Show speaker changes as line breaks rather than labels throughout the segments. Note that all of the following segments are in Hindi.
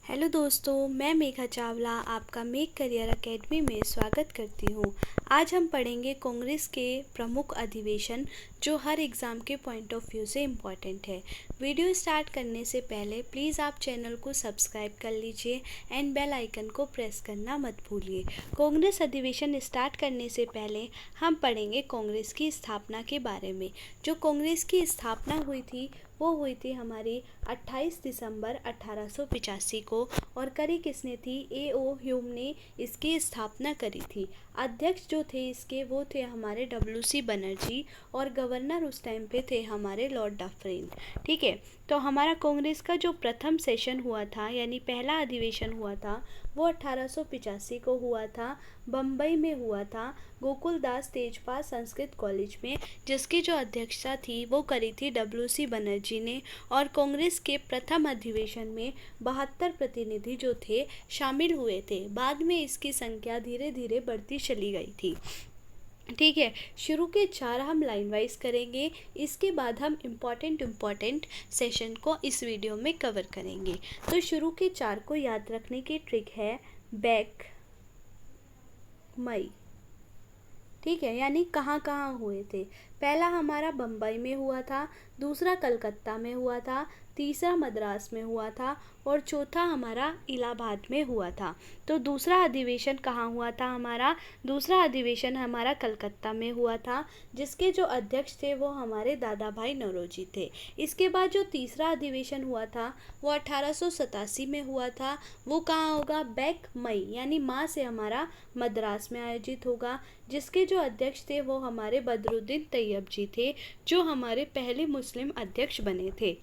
हेलो दोस्तों, मैं मेघा चावला आपका मेक करियर एकेडमी में स्वागत करती हूँ। आज हम पढ़ेंगे कांग्रेस के प्रमुख अधिवेशन जो हर एग्ज़ाम के पॉइंट ऑफ व्यू से इम्पॉर्टेंट है। वीडियो स्टार्ट करने से पहले प्लीज़ आप चैनल को सब्सक्राइब कर लीजिए एंड बेल आइकन को प्रेस करना मत भूलिए। कांग्रेस अधिवेशन स्टार्ट करने से पहले हम पढ़ेंगे कांग्रेस की स्थापना के बारे में। जो कांग्रेस की स्थापना हुई थी वो हुई थी हमारी 28 दिसंबर 1885 को और करी किसने थी? A.O. ह्यूम ने इसकी स्थापना करी थी। अध्यक्ष जो थे इसके वो थे हमारे W.C. बनर्जी और गवर्नर उस टाइम पे थे हमारे लॉर्ड डफरिन। ठीक है, तो हमारा कांग्रेस का जो प्रथम सेशन हुआ था यानी पहला अधिवेशन हुआ था वो 1885 को हुआ था, बम्बई में हुआ था, गोकुलदास तेजपाल संस्कृत कॉलेज में, जिसकी जो अध्यक्षता थी वो करी थी W.C. बनर्जी ने। और कांग्रेस के प्रथम अधिवेशन में 72 प्रतिनिधि जो थे शामिल हुए थे। बाद में इसकी संख्या धीरे धीरे बढ़ती चली गई थी। ठीक है, शुरू के 4 हम लाइन वाइज करेंगे, इसके बाद हम इम्पॉर्टेंट सेशन को इस वीडियो में कवर करेंगे। तो शुरू के 4 को याद रखने की ट्रिक है बैक, मई। ठीक है, यानी कहाँ कहाँ हुए थे। पहला हमारा बम्बई में हुआ था, दूसरा कलकत्ता में हुआ था, तीसरा मद्रास में हुआ था और चौथा हमारा इलाहाबाद में हुआ था। तो दूसरा अधिवेशन कहाँ हुआ था हमारा? दूसरा अधिवेशन हमारा कलकत्ता में हुआ था, जिसके जो अध्यक्ष थे वो हमारे दादा भाई नौरोजी थे। इसके बाद जो तीसरा अधिवेशन हुआ था वो 1887 में हुआ था। वो कहाँ होगा? बैक, मई, यानी माँ से हमारा मद्रास में आयोजित होगा, जिसके जो अध्यक्ष थे वो हमारे बदरुद्दीन तैयब जी थे, जो हमारे पहले मुस्लिम अध्यक्ष बने थे।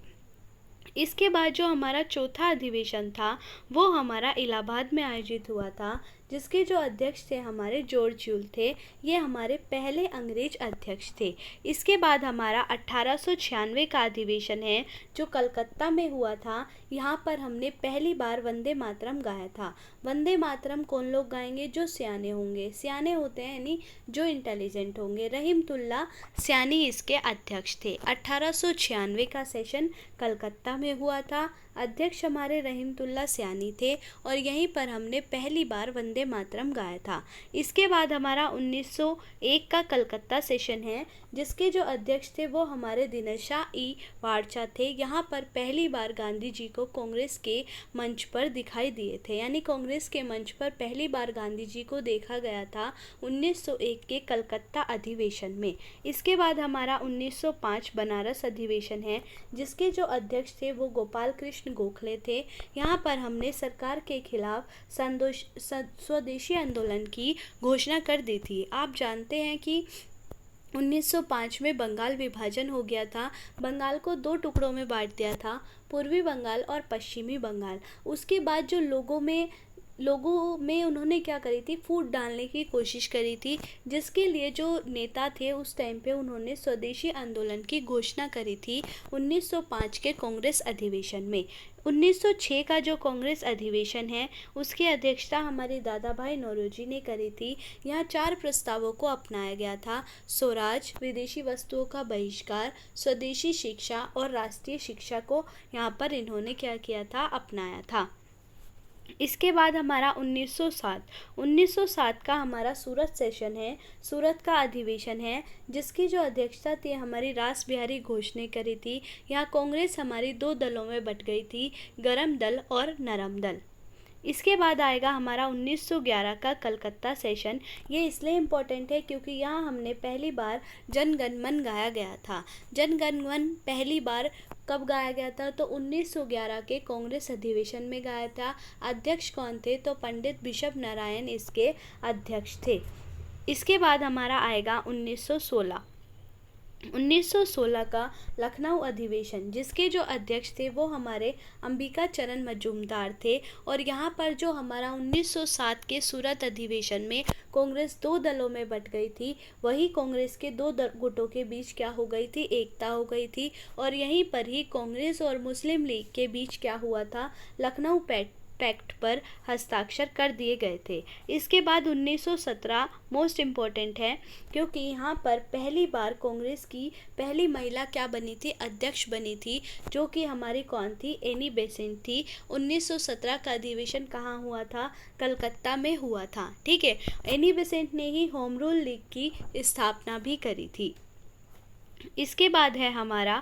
इसके बाद जो हमारा चौथा अधिवेशन था वो हमारा इलाहाबाद में आयोजित हुआ था, जिसके जो अध्यक्ष थे हमारे जॉर्ज यूल थे। ये हमारे पहले अंग्रेज अध्यक्ष थे। इसके बाद हमारा 1896 का अधिवेशन है जो कलकत्ता में हुआ था। यहाँ पर हमने पहली बार वंदे मातरम गाया था। वंदे मातरम कौन लोग गाएंगे? जो सियाने होंगे। सियाने होते हैं यानी जो इंटेलिजेंट होंगे। रहीमतुल्ला सियानी इसके अध्यक्ष थे। 1896 का सेशन कलकत्ता में हुआ था। अध्यक्ष हमारे रहीमतुल्ला सियानी थे और यहीं पर हमने पहली बार वंदे मातरम गाया था। इसके बाद हमारा 1901 का कलकत्ता सेशन है, जिसके जो अध्यक्ष थे वो हमारे दिनशाह ई वारचा थे। यहाँ पर पहली बार गांधी जी को कांग्रेस के मंच पर दिखाई दिए थे, यानी कांग्रेस के मंच पर पहली बार गांधी जी को देखा गया था 1901 के कलकत्ता अधिवेशन में। इसके बाद हमारा 1905 बनारस अधिवेशन है, जिसके जो अध्यक्ष थे वो गोपाल कृष्ण गोखले थे। यहाँ पर हमने सरकार के खिलाफ स्वदेशी आंदोलन की घोषणा कर दी थी। आप जानते हैं कि 1905 में बंगाल विभाजन हो गया था। बंगाल को 2 टुकड़ों में बांट दिया था, पूर्वी बंगाल और पश्चिमी बंगाल। उसके बाद जो लोगों में उन्होंने क्या करी थी? फूट डालने की कोशिश करी थी, जिसके लिए जो नेता थे उस टाइम पे उन्होंने स्वदेशी आंदोलन की घोषणा करी थी 1905 के कांग्रेस अधिवेशन में। 1906 का जो कांग्रेस अधिवेशन है उसकी अध्यक्षता हमारे दादा भाई नौरोजी ने करी थी। यहाँ 4 प्रस्तावों को अपनाया गया था: स्वराज, विदेशी वस्तुओं का बहिष्कार, स्वदेशी शिक्षा और राष्ट्रीय शिक्षा को यहाँ पर इन्होंने क्या किया था? अपनाया था। इसके बाद हमारा 1907 का हमारा सूरत सेशन है, सूरत का अधिवेशन है, जिसकी जो अध्यक्षता थी हमारी रास बिहारी घोष ने करी थी। यहाँ कांग्रेस हमारी 2 दलों में बट गई थी, गरम दल और नरम दल। इसके बाद आएगा हमारा 1911 का कलकत्ता सेशन। ये इसलिए इम्पोर्टेंट है क्योंकि यहाँ हमने पहली बार जन गण मन गाया गया था। जन गण मन पहली बार कब गाया गया था? तो 1911 के कांग्रेस अधिवेशन में गाया था। अध्यक्ष कौन थे? तो पंडित बिशप नारायण इसके अध्यक्ष थे। इसके बाद हमारा आएगा 1916 का लखनऊ अधिवेशन, जिसके जो अध्यक्ष थे वो हमारे अंबिका चरण मजूमदार थे। और यहाँ पर जो हमारा 1907 के सूरत अधिवेशन में कांग्रेस 2 दलों में बट गई थी, वही कांग्रेस के 2 गुटों के बीच क्या हो गई थी? एकता हो गई थी। और यहीं पर ही कांग्रेस और मुस्लिम लीग के बीच क्या हुआ था? लखनऊ पैक्ट पर हस्ताक्षर कर दिए गए थे। इसके बाद 1917 मोस्ट इम्पॉर्टेंट है, क्योंकि यहाँ पर पहली बार कांग्रेस की पहली महिला क्या बनी थी, अध्यक्ष बनी थी, जो कि हमारी कौन थी, एनी बेसेंट थी। 1917 का अधिवेशन कहाँ हुआ था, कलकत्ता में हुआ था। ठीक है, एनी बेसेंट ने ही होम रूल लीग की स्थापना भी करी थी। इसके बाद है हमारा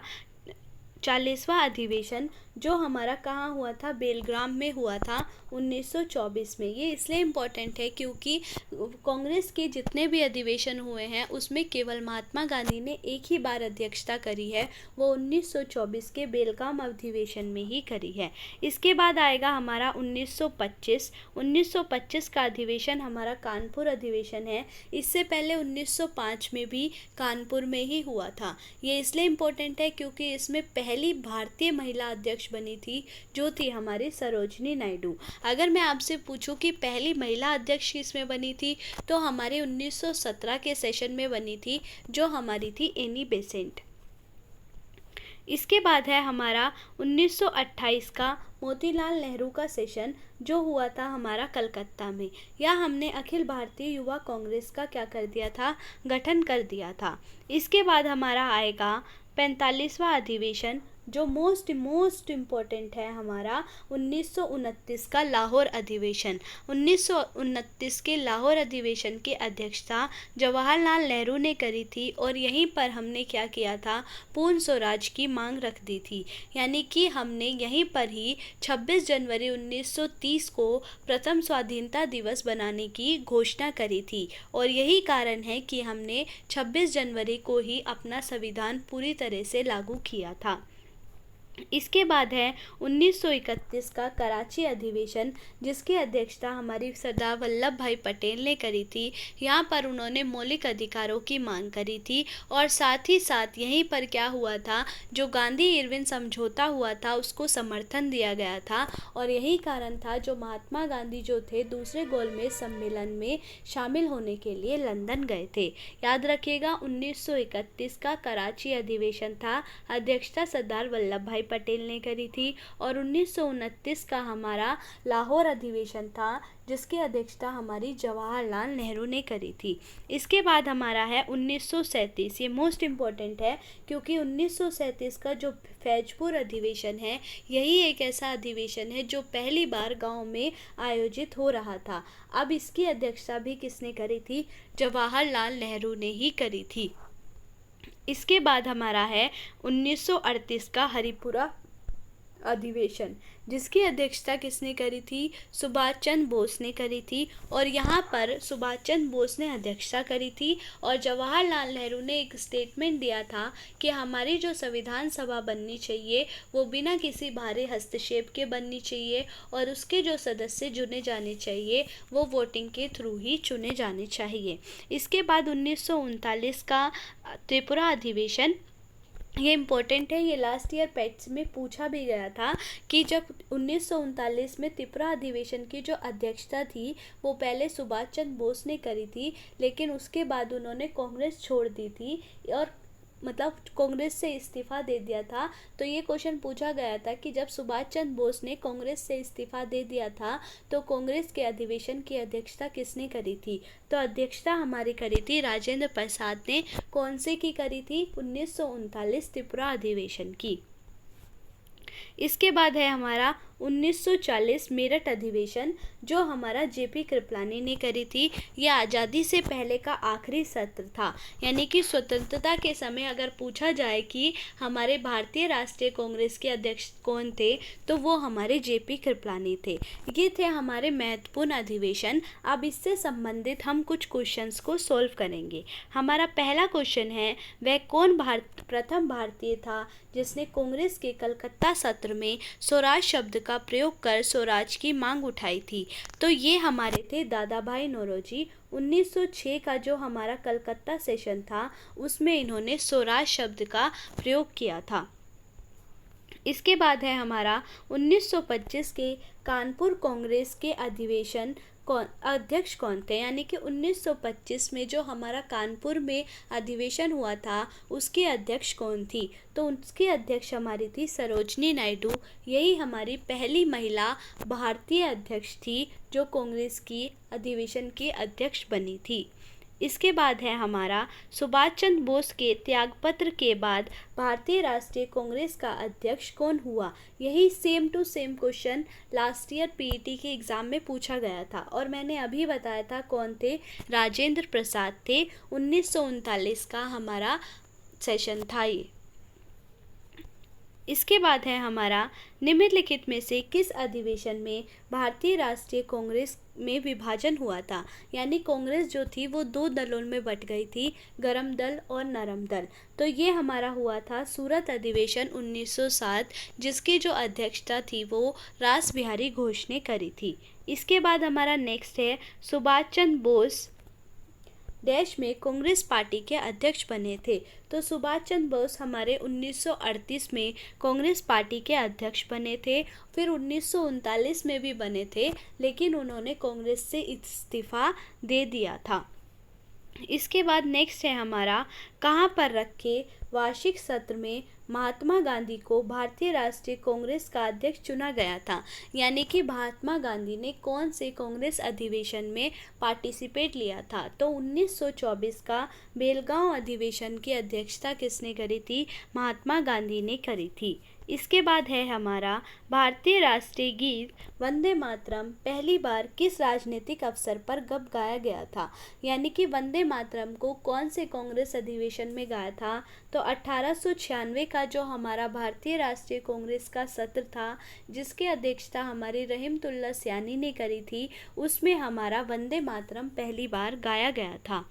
40वां अधिवेशन, जो हमारा कहाँ हुआ था, बेलग्राम में हुआ था 1924 में। ये इसलिए इम्पॉर्टेंट है क्योंकि कांग्रेस के जितने भी अधिवेशन हुए हैं उसमें केवल महात्मा गांधी ने एक ही बार अध्यक्षता करी है, वो 1924 के बेलगाम अधिवेशन में ही करी है। इसके बाद आएगा हमारा 1925। 1925 का अधिवेशन हमारा कानपुर अधिवेशन है। इससे पहले 1905 में भी कानपुर में ही हुआ था। ये इसलिए इम्पोर्टेंट है क्योंकि इसमें पहली भारतीय महिला अध्यक्ष बनी थी, जो थी हमारी सरोजनी नायडू। अगर मैं आपसे पूछूं कि पहली महिला अध्यक्ष किसमें बनी थी, तो हमारे 1917 के सेशन में बनी थी, जो हमारी थी एनी बेसेंट। इसके बाद है हमारा 1928 का मोतीलाल नेहरू का सेशन, जो हुआ था हमारा कलकत्ता में। या हमने अखिल भारतीय युवा कांग्रेस का क्या कर दिया था, गठन कर दिया था। इसके बाद हमारा आएगा 45वां अधिवेशन, जो मोस्ट इम्पोर्टेंट है हमारा 1929 का लाहौर अधिवेशन। 1929 के लाहौर अधिवेशन की अध्यक्षता जवाहरलाल नेहरू ने करी थी, और यहीं पर हमने क्या किया था, पूर्ण स्वराज की मांग रख दी थी। यानी कि हमने यहीं पर ही 26 जनवरी 1930 को प्रथम स्वाधीनता दिवस बनाने की घोषणा करी थी, और यही कारण है कि हमने 26 जनवरी को ही अपना संविधान पूरी तरह से लागू किया था। इसके बाद है 1931 का कराची अधिवेशन, जिसकी अध्यक्षता हमारी सरदार वल्लभ भाई पटेल ने करी थी। यहाँ पर उन्होंने मौलिक अधिकारों की मांग करी थी, और साथ ही साथ यहीं पर क्या हुआ था, जो गांधी इरविन समझौता हुआ था उसको समर्थन दिया गया था, और यही कारण था जो महात्मा गांधी जो थे दूसरे गोलमेज सम्मेलन में शामिल होने के लिए लंदन गए थे। याद रखिएगा, 1931 का कराची अधिवेशन था, अध्यक्षता सरदार वल्लभ भाई पटेल ने करी थी, और 1929 का हमारा लाहौर अधिवेशन था, जिसकी अध्यक्षता हमारी जवाहरलाल नेहरू ने करी थी। इसके बाद हमारा है 1937। ये मोस्ट इम्पॉर्टेंट है क्योंकि 1937 का जो फैजपुर अधिवेशन है, यही एक ऐसा अधिवेशन है जो पहली बार गांव में आयोजित हो रहा था। अब इसकी अध्यक्षता भी किसने करी थी, जवाहरलाल नेहरू ने ही करी थी। इसके बाद हमारा है 1938 का हरिपुरा अधिवेशन, जिसकी अध्यक्षता किसने करी थी, सुभाष चंद्र बोस ने करी थी, और यहाँ पर सुभाष चंद्र बोस ने अध्यक्षता करी थी, और जवाहरलाल नेहरू ने एक स्टेटमेंट दिया था कि हमारी जो संविधान सभा बननी चाहिए वो बिना किसी बाहरी हस्तक्षेप के बननी चाहिए, और उसके जो सदस्य चुने जाने चाहिए वो वोटिंग के थ्रू ही चुने जाने चाहिए। इसके बाद 1939 का त्रिपुरा अधिवेशन, ये इम्पोर्टेंट है, ये लास्ट ईयर पैट्स में पूछा भी गया था कि जब 1939 में त्रिपुरा अधिवेशन की जो अध्यक्षता थी वो पहले सुभाष चंद्र बोस ने करी थी, लेकिन उसके बाद उन्होंने कांग्रेस छोड़ दी थी, और मतलब कांग्रेस से इस्तीफ़ा दे दिया था। तो ये क्वेश्चन पूछा गया था कि जब सुभाष चंद्र बोस ने कांग्रेस से इस्तीफ़ा दे दिया था तो कांग्रेस के अधिवेशन की अध्यक्षता किसने करी थी, तो अध्यक्षता हमारी करी थी राजेंद्र प्रसाद ने। कौन से की करी थी, 1939 त्रिपुरा अधिवेशन की। इसके बाद है हमारा 1940 मेरठ अधिवेशन, जो हमारा जेपी कृपलानी ने करी थी। यह आज़ादी से पहले का आखिरी सत्र था, यानी कि स्वतंत्रता के समय अगर पूछा जाए कि हमारे भारतीय राष्ट्रीय कांग्रेस के अध्यक्ष कौन थे, तो वो हमारे जेपी कृपलानी थे। ये थे हमारे महत्वपूर्ण अधिवेशन। अब इससे संबंधित हम कुछ क्वेश्चंस को सोल्व करेंगे। हमारा पहला क्वेश्चन है, वह कौन प्रथम भारतीय था जिसने कांग्रेस के कलकत्ता सत्र में स्वराज शब्द का प्रयोग कर स्वराज की मांग उठाई थी, तो ये हमारे थे दादा भाई नौरोजी। 1906 का जो हमारा कलकत्ता सेशन था उसमें इन्होंने स्वराज शब्द का प्रयोग किया था। इसके बाद है हमारा 1925 के कानपुर कांग्रेस के अधिवेशन अध्यक्ष कौन थे, यानी कि 1925 में जो हमारा कानपुर में अधिवेशन हुआ था उसकी अध्यक्ष कौन थी, तो उसकी अध्यक्ष हमारी थी सरोजनी नायडू। यही हमारी पहली महिला भारतीय अध्यक्ष थी जो कांग्रेस की अधिवेशन की अध्यक्ष बनी थी। इसके बाद है हमारा सुभाष चंद्र बोस के त्यागपत्र के बाद भारतीय राष्ट्रीय कांग्रेस का अध्यक्ष कौन हुआ। यही same to same question last year PET के एग्ज़ाम में पूछा गया था और मैंने अभी बताया था कौन थे, राजेंद्र प्रसाद थे। 1939 का हमारा सेशन था ये। इसके बाद है हमारा निम्नलिखित में से किस अधिवेशन में भारतीय राष्ट्रीय कांग्रेस में विभाजन हुआ था, यानी कांग्रेस जो थी वो दो दलों में बट गई थी, गरम दल और नरम दल। तो ये हमारा हुआ था सूरत अधिवेशन 1907, जिसकी जो अध्यक्षता थी वो रास बिहारी घोष ने करी थी। इसके बाद हमारा नेक्स्ट है सुभाष चंद्र बोस देश में कांग्रेस पार्टी के अध्यक्ष बने थे। तो सुभाष चंद्र बोस हमारे 1938 में कांग्रेस पार्टी के अध्यक्ष बने थे, फिर 1939 में भी बने थे, लेकिन उन्होंने कांग्रेस से इस्तीफा दे दिया था। इसके बाद नेक्स्ट है हमारा कहाँ पर रखे वार्षिक सत्र में महात्मा गांधी को भारतीय राष्ट्रीय कांग्रेस का अध्यक्ष चुना गया था, यानी कि महात्मा गांधी ने कौन से कांग्रेस अधिवेशन में पार्टिसिपेट लिया था। तो 1924 का बेलगांव अधिवेशन की अध्यक्षता किसने करी थी, महात्मा गांधी ने करी थी। इसके बाद है हमारा भारतीय राष्ट्रीय गीत वंदे मातरम पहली बार किस राजनीतिक अवसर पर कब गाया गया था, यानी कि वंदे मातरम को कौन से कांग्रेस अधिवेशन में गाया था। तो 1896 का जो हमारा भारतीय राष्ट्रीय कांग्रेस का सत्र था, जिसकी अध्यक्षता हमारी रहीमतुल्लाह सयानी ने करी थी, उसमें हमारा वंदे मातरम पहली बार गाया गया था।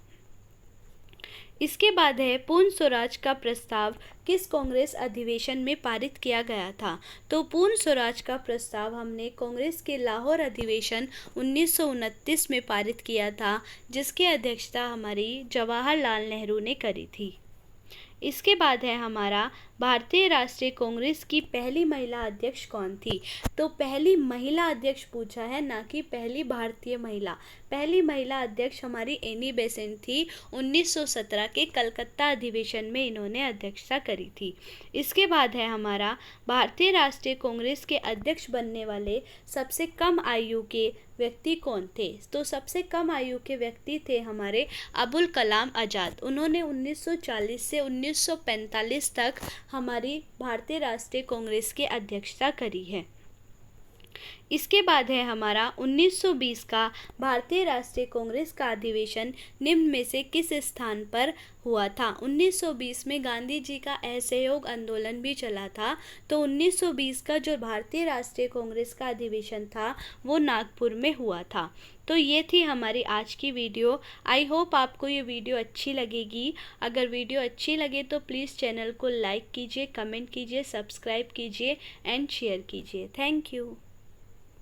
इसके बाद है पूर्ण स्वराज का प्रस्ताव किस कांग्रेस अधिवेशन में पारित किया गया था। तो पूर्ण स्वराज का प्रस्ताव हमने कांग्रेस के लाहौर अधिवेशन 1929 में पारित किया था, जिसकी अध्यक्षता हमारी जवाहरलाल नेहरू ने करी थी। इसके बाद है हमारा भारतीय राष्ट्रीय कांग्रेस की पहली महिला अध्यक्ष कौन थी। तो पहली महिला अध्यक्ष पूछा है, ना कि पहली भारतीय महिला। पहली महिला अध्यक्ष हमारी एनी बेसेंट थी। 1917 के कलकत्ता अधिवेशन में इन्होंने अध्यक्षता करी थी। इसके बाद है हमारा भारतीय राष्ट्रीय कांग्रेस के अध्यक्ष बनने वाले सबसे कम आयु के व्यक्ति कौन थे। तो सबसे कम आयु के व्यक्ति थे हमारे अबुल कलाम आज़ाद। उन्होंने 1940 से 1945 तक हमारी भारतीय राष्ट्रीय कांग्रेस की अध्यक्षता करी है। इसके बाद है हमारा 1920 का भारतीय राष्ट्रीय कांग्रेस का अधिवेशन निम्न में से किस स्थान पर हुआ था। 1920 में गांधी जी का असहयोग आंदोलन भी चला था। तो 1920 का जो भारतीय राष्ट्रीय कांग्रेस का अधिवेशन था वो नागपुर में हुआ था। तो ये थी हमारी आज की वीडियो। आई होप आपको ये वीडियो अच्छी लगेगी। अगर वीडियो अच्छी लगे तो प्लीज़ चैनल को लाइक कीजिए, कमेंट कीजिए, सब्सक्राइब कीजिए एंड शेयर कीजिए। Thank you.